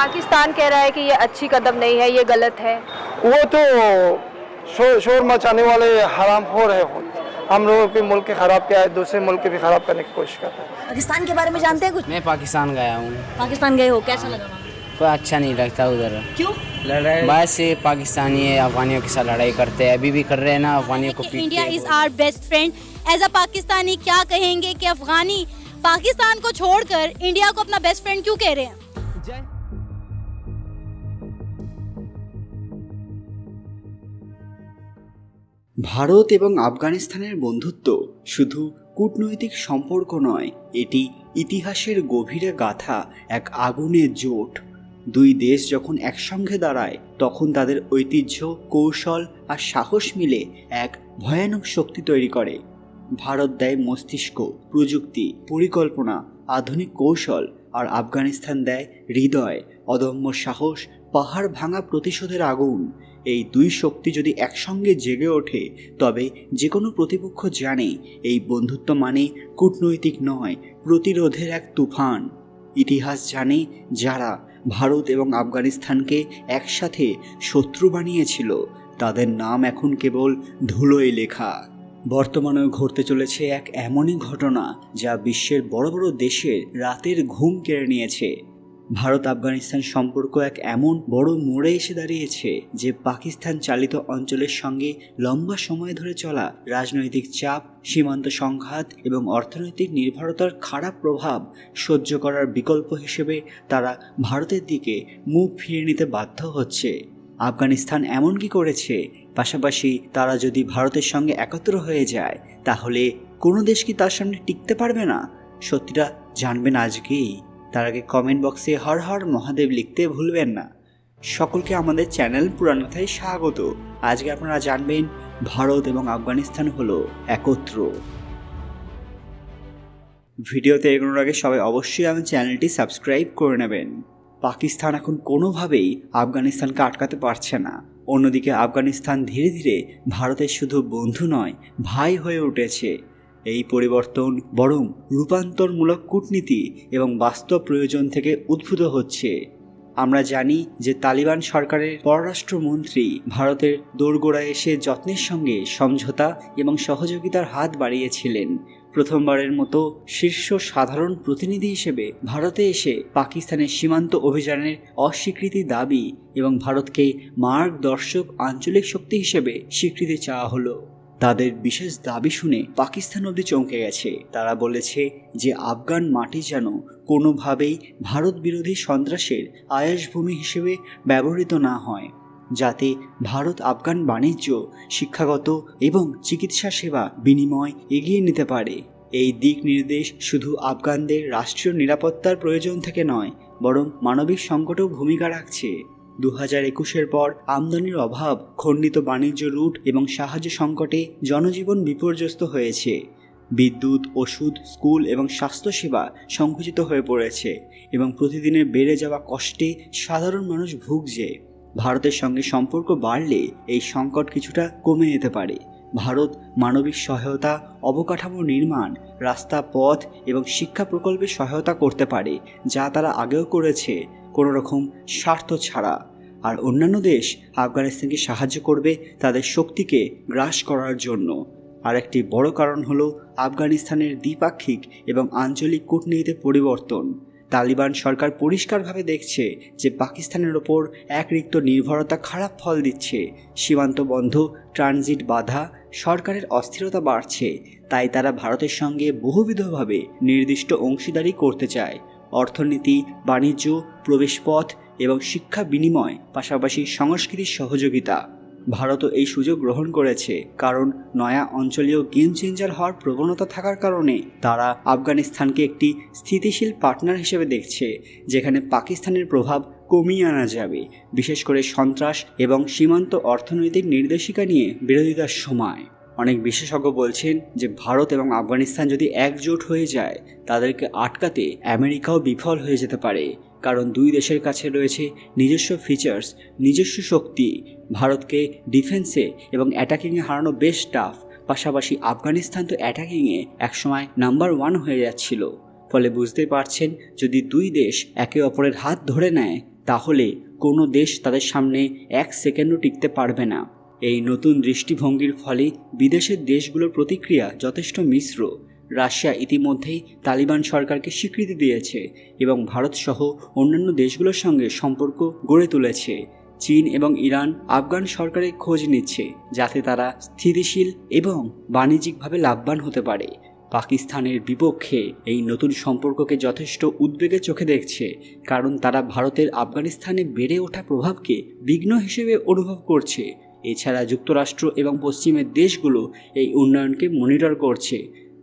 पाकिस्तान कह रहा है कि ये अच्छी कदम नहीं है, ये गलत है। वो तो शोर मचाने वाले हरामखोर है खुद। हम लोगों के मुल्क के खराब किया है, दूसरे मुल्क के भी खराब करने की कोशिश करता है। पाकिस्तान के बारे में जानते हैं कुछ? मैं पाकिस्तान गया हूँ। पाकिस्तान गए हो, कैसा लगा वहाँ? कोई अच्छा नहीं लगता उधर। क्यों? लड़ाई बस ये पाकिस्तानी अफगानियों के साथ लड़ाई करते हैं, अभी भी कर रहे हैं ना, अफगानियों को India is our best friend. As a Pakistani क्या कहेंगे कि अफगानी पाकिस्तान को छोड़कर इंडिया को अपना बेस्ट फ्रेंड क्यों कह रहे हैं? ভারত এবং আফগানিস্তানের বন্ধুত্ব শুধু কূটনৈতিক সম্পর্ক নয়, এটি ইতিহাসের গভীরে গাথা এক আগুনের জোট। দুই দেশ যখন একসঙ্গে দাঁড়ায় তখন তাদের ঐতিহ্য, কৌশল আর সাহস মিলে এক ভয়ানক শক্তি তৈরি করে। ভারত দেয় মস্তিষ্ক, প্রযুক্তি, পরিকল্পনা, আধুনিক কৌশল, আর আফগানিস্তান দেয় হৃদয়, অদম্য সাহস, পাহাড় ভাঙা প্রতিশোধের আগুন। এই দুই শক্তি যদি একসঙ্গে জেগে ওঠে তবে যে কোনো প্রতিপক্ষ জানে এই বন্ধুত্ব মানে কূটনৈতিক নয়, প্রতিরোধের এক তুফান। ইতিহাস জানে যারা ভারত এবং আফগানিস্তানকে একসাথে শত্রু বানিয়েছিল তাদের নাম এখন কেবল ধুলোয় লেখা। বর্তমানেও ঘটতে চলেছে এক এমনই ঘটনা যা বিশ্বের বড় বড় দেশের রাতের ঘুম কেড়ে নিয়েছে। ভারত আফগানিস্তান সম্পর্ক এক এমন বড় মোড়ে এসে দাঁড়িয়েছে যে পাকিস্তান চালিত অঞ্চলের সঙ্গে লম্বা সময় ধরে চলা রাজনৈতিক চাপ, সীমান্ত সংঘাত এবং অর্থনৈতিক নির্ভরতার খারাপ প্রভাব সহ্য করার বিকল্প হিসেবে তারা ভারতের দিকে মুখ ফিরিয়ে নিতে বাধ্য হচ্ছে। আফগানিস্তান এমন কি করেছে? পাশাপাশি তারা যদি ভারতের সঙ্গে একত্র হয়ে যায় তাহলে কোনো দেশ কি তার সামনে টিকতে পারবে না? সত্যিটা জানবেন আজকেই। তার আগে কমেন্ট বক্সে হর হর মহাদেব লিখতে ভুলবেন না। সকলকে আমাদের চ্যানেল পুরান কথায় স্বাগত। আজকে আপনারা জানবেন ভারত এবং আফগানিস্তান হলো একত্র। ভিডিওতে এগোনোর আগে সবাই অবশ্যই আমার চ্যানেলটি সাবস্ক্রাইব করে নেবেন। পাকিস্তান এখন কোনোভাবেই আফগানিস্তানকে আটকাতে পারছে না। অন্যদিকে আফগানিস্তান ধীরে ধীরে ভারতের শুধু বন্ধু নয়, ভাই হয়ে উঠেছে। এই পরিবর্তন বরং রূপান্তরমূলক কূটনীতি এবং বাস্তব প্রয়োজন থেকে উদ্ভূত হচ্ছে। আমরা জানি যে তালিবান সরকারের পররাষ্ট্রমন্ত্রী ভারতের দোরগোড়ায় এসে যত্নের সঙ্গে সমঝোতা এবং সহযোগিতার হাত বাড়িয়েছিলেন। প্রথমবারের মতো শীর্ষ সাধারণ প্রতিনিধি হিসেবে ভারতে এসে পাকিস্তানের সীমান্ত অভিযানের অস্বীকৃতি দাবি এবং ভারতকে মার্গদর্শক আঞ্চলিক শক্তি হিসেবে স্বীকৃতি চাওয়া হলো। তাদের বিশেষ দাবি শুনে পাকিস্তান অবধি চমকে গেছে। তারা বলেছে যে আফগান মাটি যেন কোনোভাবেই ভারত বিরোধী সন্ত্রাসের আয়াসভূমি হিসেবে ব্যবহৃত না হয়, যাতে ভারত আফগান বাণিজ্য, শিক্ষাগত এবং চিকিৎসা সেবা বিনিময় এগিয়ে নিতে পারে। এই দিক নির্দেশ শুধু আফগানদের রাষ্ট্রীয় নিরাপত্তার প্রয়োজন থেকে নয়, বরং মানবিক সংকটেও ভূমিকা রাখছে। 2021-এর পর আমদানির অভাব, খণ্ডিত বাণিজ্য রুট এবং সাহায্য সংকটে জনজীবন বিপর্যস্ত হয়েছে। বিদ্যুৎ, ওষুধ, স্কুল এবং স্বাস্থ্যসেবা সংকুচিত হয়ে পড়েছে এবং প্রতিদিনের বেড়ে যাওয়া কষ্টে সাধারণ মানুষ ভুগছে। ভারতের সঙ্গে সম্পর্ক বাড়লে এই সংকট কিছুটা কমে যেতে পারে। ভারত মানবিক সহায়তা, অবকাঠামো নির্মাণ, রাস্তা, পথ এবং শিক্ষা প্রকল্পে সহায়তা করতে পারে, যা তারা আগেও করেছে কোনো রকম স্বার্থ ছাড়া। আর অন্যান্য দেশ আফগানিস্তানকে সাহায্য করবে তাদের শক্তিকে গ্রাস করার জন্য। আর একটি বড় কারণ হলো আফগানিস্তানের দ্বিপাক্ষিক এবং আঞ্চলিক কূটনীতিতে পরিবর্তন। তালিবান সরকার পরিষ্কারভাবে দেখছে যে পাকিস্তানের ওপর একরিক্ত নির্ভরতা খারাপ ফল দিচ্ছে। সীমান্ত বন্ধ, ট্রানজিট বাধা, সরকারের অস্থিরতা বাড়ছে। তাই তারা ভারতের সঙ্গে বহুবিধভাবে নির্দিষ্ট অংশীদারি করতে চায়। অর্থনীতি, বাণিজ্য, প্রবেশপথ এবং শিক্ষা বিনিময়, পাশাপাশি সংস্কৃতির সহযোগিতা। ভারতও এই সুযোগ গ্রহণ করেছে, কারণ নয়া অঞ্চলীয় গেম চেঞ্জার হওয়ার প্রবণতা থাকার কারণে তারা আফগানিস্তানকে একটি স্থিতিশীল পার্টনার হিসেবে দেখছে, যেখানে পাকিস্তানের প্রভাব কমিয়ে আনা যাবে, বিশেষ করে সন্ত্রাস এবং সীমান্ত অর্থনৈতিক নির্দেশিকা নিয়ে বিরোধিতার সময়। অনেক বিশেষজ্ঞ বলছেন যে ভারত এবং আফগানিস্তান যদি একজোট হয়ে যায় তাদেরকে আটকাতে আমেরিকাও বিফল হয়ে যেতে পারে, কারণ দুই দেশের কাছে রয়েছে নিজস্ব ফিচার্স, নিজস্ব শক্তি। ভারতকে ডিফেন্সে এবং অ্যাটাকিংয়ে হারানো বেশ টাফ, পাশাপাশি আফগানিস্তান তো অ্যাটাকিংয়ে একসময় নাম্বার 1 হয়ে যাচ্ছিল। ফলে বুঝতেই পারছেন যদি দুই দেশ একে অপরের হাত ধরে নেয় তাহলে কোনো দেশ তাদের সামনে 1 সেকেন্ডও টিকতে পারবে না। এই নতুন দৃষ্টিভঙ্গির ফলে বিদেশের দেশগুলোর প্রতিক্রিয়া যথেষ্ট মিশ্র। রাশিয়া ইতিমধ্যেই তালিবান সরকারকে স্বীকৃতি দিয়েছে এবং ভারতসহ অন্যান্য দেশগুলোর সঙ্গে সম্পর্ক গড়ে তুলেছে। চীন এবং ইরান আফগান সরকারের খোঁজ নিচ্ছে যাতে তারা স্থিতিশীল এবং বাণিজ্যিকভাবে লাভবান হতে পারে। পাকিস্তানের বিপক্ষে এই নতুন সম্পর্ককে যথেষ্ট উদ্বেগের চোখে দেখছে, কারণ তারা ভারতের আফগানিস্তানে বেড়ে ওঠা প্রভাবকে বিঘ্ন হিসেবে অনুভব করছে। এছাড়া যুক্তরাষ্ট্র এবং পশ্চিমের দেশগুলো এই উন্নয়নকে মনিটর করছে।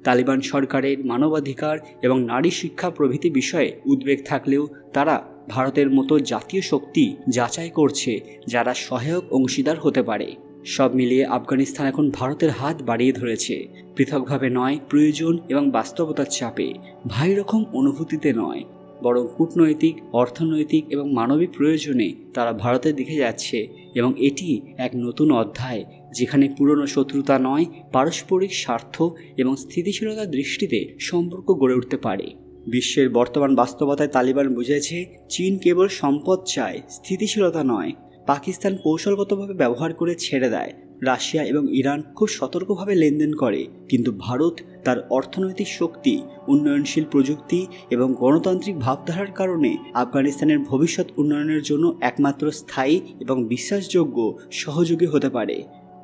তালিবান সরকারের মানবাধিকার এবং নারী শিক্ষা প্রভৃতি বিষয়ে উদ্বেগ থাকলেও তারা ভারতের মতো জাতীয় শক্তি যাচাই করছে যারা সহায়ক অংশীদার হতে পারে। সব মিলিয়ে আফগানিস্তান এখন ভারতের হাত বাড়িয়ে ধরেছে, পৃথকভাবে নয়, প্রয়োজন এবং বাস্তবতার চাপে, ভাই রকম অনুভূতিতে নয়, বরং কূটনৈতিক, অর্থনৈতিক এবং মানবিক প্রয়োজনে তারা ভারতের দিকে যাচ্ছে। এবং এটি এক নতুন অধ্যায় যেখানে পুরনো শত্রুতা নয়, পারস্পরিক স্বার্থ এবং স্থিতিশীলতার দৃষ্টিতে সম্পর্ক গড়ে উঠতে পারে। বিশ্বের বর্তমান বাস্তবতায় তালিবান বুঝেছে চীন কেবল সম্পদ চায়, স্থিতিশীলতা নয়। পাকিস্তান কৌশলগতভাবে ব্যবহার করে ছেড়ে দেয়। রাশিয়া এবং ইরান খুব সতর্কভাবে লেনদেন করে, কিন্তু ভারত তার অর্থনৈতিক শক্তি, উন্নয়নশীল প্রযুক্তি এবং গণতান্ত্রিক ভাবধারার কারণে আফগানিস্তানের ভবিষ্যৎ উন্নয়নের জন্য একমাত্র স্থায়ী এবং বিশ্বাসযোগ্য সহযোগী হতে পারে।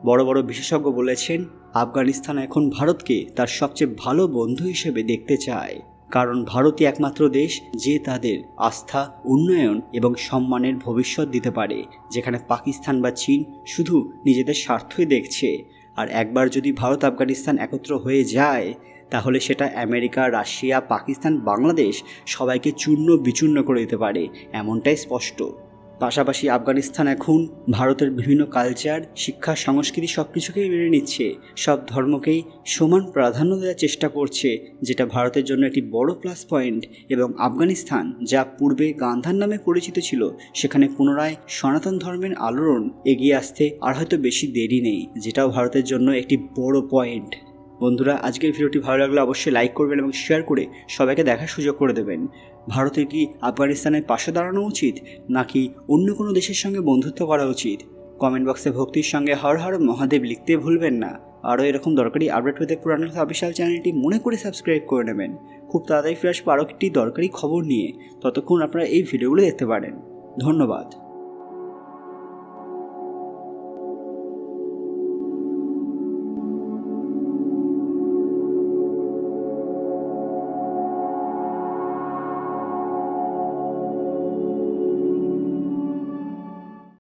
বড় বড় বিশেষজ্ঞ বলেছেন আফগানিস্তান এখন ভারতকে তার সবচেয়ে ভালো বন্ধু হিসেবে দেখতে চায়, কারণ ভারতই একমাত্র দেশ যে তাদের আস্থা, উন্নয়ন এবং সম্মানের ভবিষ্যৎ দিতে পারে, যেখানে পাকিস্তান বা চীন শুধু নিজেদের স্বার্থই দেখছে। আর একবার যদি ভারত আফগানিস্তান একত্র হয়ে যায়, তাহলে সেটা আমেরিকা, রাশিয়া, পাকিস্তান, বাংলাদেশ সবাইকে চূর্ণ বিচূর্ণ করে দিতে পারে, এমনটাই স্পষ্ট। পাশাপাশি আফগানিস্তান এখন ভারতের বিভিন্ন কালচার, শিক্ষা, সংস্কৃতি সব কিছুকেই মেনে নিচ্ছে, সব ধর্মকেই সমান প্রাধান্য দেওয়ার চেষ্টা করছে, যেটা ভারতের জন্য একটি বড় প্লাস পয়েন্ট। এবং আফগানিস্তান যা পূর্বে গান্ধার নামে পরিচিত ছিল, সেখানে পুনরায় সনাতন ধর্মের আলোড়ন এগিয়ে আসতে আর হয়তো বেশি দেরি নেই, যেটাও ভারতের জন্য একটি বড় পয়েন্ট। বন্ধুরা, আজকের ভিডিওটি ভালো লাগলে অবশ্যই লাইক করবেন এবং শেয়ার করে সবাইকে দেখার সুযোগ করে দেবেন। ভারতের কি আফগানিস্তানের পাশে দাঁড়ানো উচিত, নাকি অন্য কোনো দেশের সঙ্গে বন্ধুত্ব করা উচিত? কমেন্ট বক্সে ভক্তির সঙ্গে হর হর মহাদেব লিখতে ভুলবেন না। আরও এরকম দরকারি আপডেট পেতে পুরানো অফিসিয়াল চ্যানেলটি মনে করে সাবস্ক্রাইব করে নেবেন। খুব তাড়াতাড়ি ফিরে আসবো আরও একটি দরকারি খবর নিয়ে। ততক্ষণ আপনারা এই ভিডিওগুলো দেখতে পারেন। ধন্যবাদ।